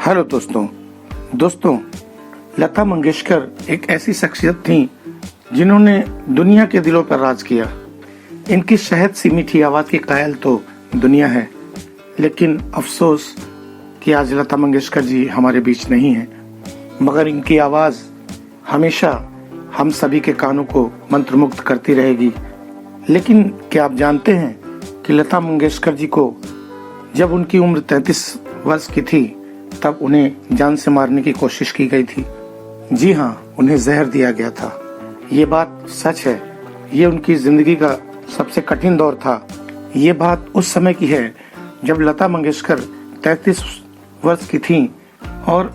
Hello दोस्तों, लता मंगेशकर एक ऐसी शख्सियत थी जिन्होंने दुनिया के दिलों पर राज किया। इनकी शहद सी मीठी आवाज़ की कायल तो दुनिया है, लेकिन अफसोस कि आज लता मंगेशकर जी हमारे बीच नहीं हैं। मगर इनकी आवाज़ हमेशा हम सभी के कानों को मंत्रमुग्ध करती रहेगी। लेकिन क्या आप जानते हैं कि लता मंगेशकर जी को जब उनकी उम्र 33 वर्ष की थी तब उन्हें जान से मारने की कोशिश की गई थी। जी हाँ, उन्हें जहर दिया गया था। ये बात सच है। ये उनकी जिंदगी का सबसे कठिन दौर था। ये बात उस समय की है जब लता मंगेशकर 33 वर्ष की थीं और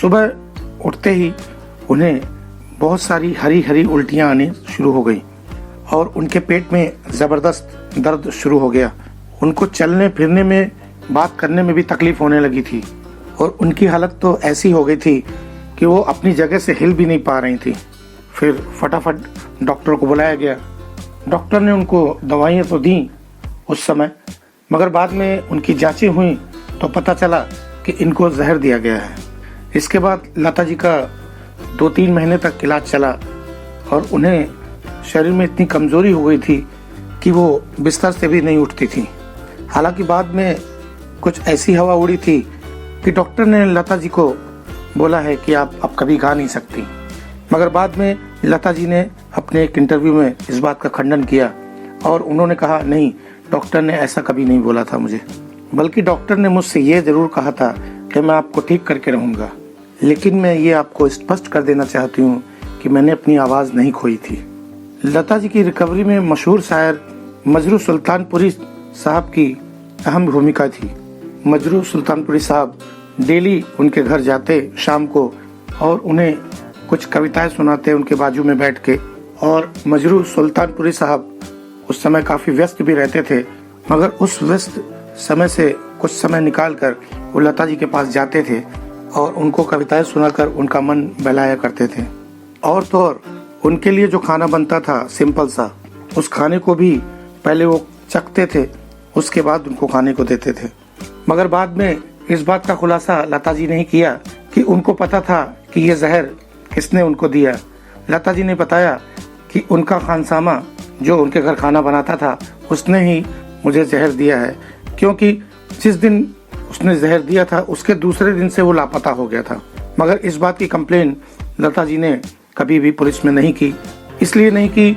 सुबह उठते ही उन्हें बहुत सारी हरी हरी उल्टियां आने शुरू हो गई और उनके पेट में जबरदस्त दर्द शुरू हो गया। उनको चलने फिरने में, बात करने में भी तकलीफ होने लगी थी और उनकी हालत तो ऐसी हो गई थी कि वो अपनी जगह से हिल भी नहीं पा रही थी। फिर फटाफट डॉक्टर को बुलाया गया। डॉक्टर ने उनको दवाइयाँ तो दी उस समय, मगर बाद में उनकी जांचें हुई तो पता चला कि इनको जहर दिया गया है। इसके बाद लता जी का 2-3 महीने तक इलाज चला और उन्हें शरीर में इतनी कमजोरी हो गई थी कि वो बिस्तर से भी नहीं उठती थी। हालांकि बाद में कुछ ऐसी हवा उड़ी थी कि डॉक्टर ने लता जी को बोला है कि आप अब कभी गा नहीं सकती। मगर बाद में लता जी ने अपने एक इंटरव्यू में इस बात का खंडन किया और उन्होंने कहा, नहीं, डॉक्टर ने ऐसा कभी नहीं बोला था मुझे, बल्कि डॉक्टर ने मुझसे ये जरूर कहा था कि मैं आपको ठीक करके रहूंगा। लेकिन मैं ये आपको स्पष्ट कर देना चाहती हूँ कि मैंने अपनी आवाज़ नहीं खोई थी। लता जी की रिकवरी में मशहूर शायर मजरू सुल्तानपुरी साहब की अहम भूमिका थी। मजरू सुल्तानपुरी साहब डेली उनके घर जाते शाम को और उन्हें कुछ कविताएं सुनाते उनके बाजू में बैठ के। और मजरू सुल्तानपुरी साहब उस समय काफ़ी व्यस्त भी रहते थे, मगर उस व्यस्त समय से कुछ समय निकाल कर वो लता जी के पास जाते थे और उनको कविताएं सुनाकर उनका मन बहलाया करते थे। और तो और उनके लिए जो खाना बनता था सिंपल सा, उस खाने को भी पहले वो चखते थे, उसके बाद उनको खाने को देते थे। मगर बाद में इस बात का खुलासा लता जी ने ही किया कि उनको पता था कि ये जहर किसने उनको दिया। लता जी ने बताया कि उनका खानसामा जो उनके घर खाना बनाता था उसने ही मुझे जहर दिया है, क्योंकि जिस दिन उसने जहर दिया था उसके दूसरे दिन से वो लापता हो गया था। मगर इस बात की कंप्लेन लता जी ने कभी भी पुलिस में नहीं की। इसलिए नहीं की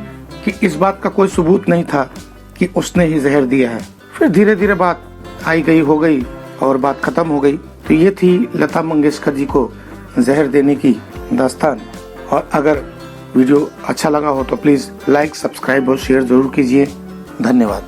कि इस बात का कोई सबूत नहीं था कि उसने ही जहर दिया है। फिर धीरे धीरे बात आई गई हो गई और बात खत्म हो गई। तो ये थी लता मंगेशकर जी को जहर देने की दास्तान। और अगर वीडियो अच्छा लगा हो तो प्लीज़ लाइक, सब्सक्राइब और शेयर जरूर कीजिए। धन्यवाद।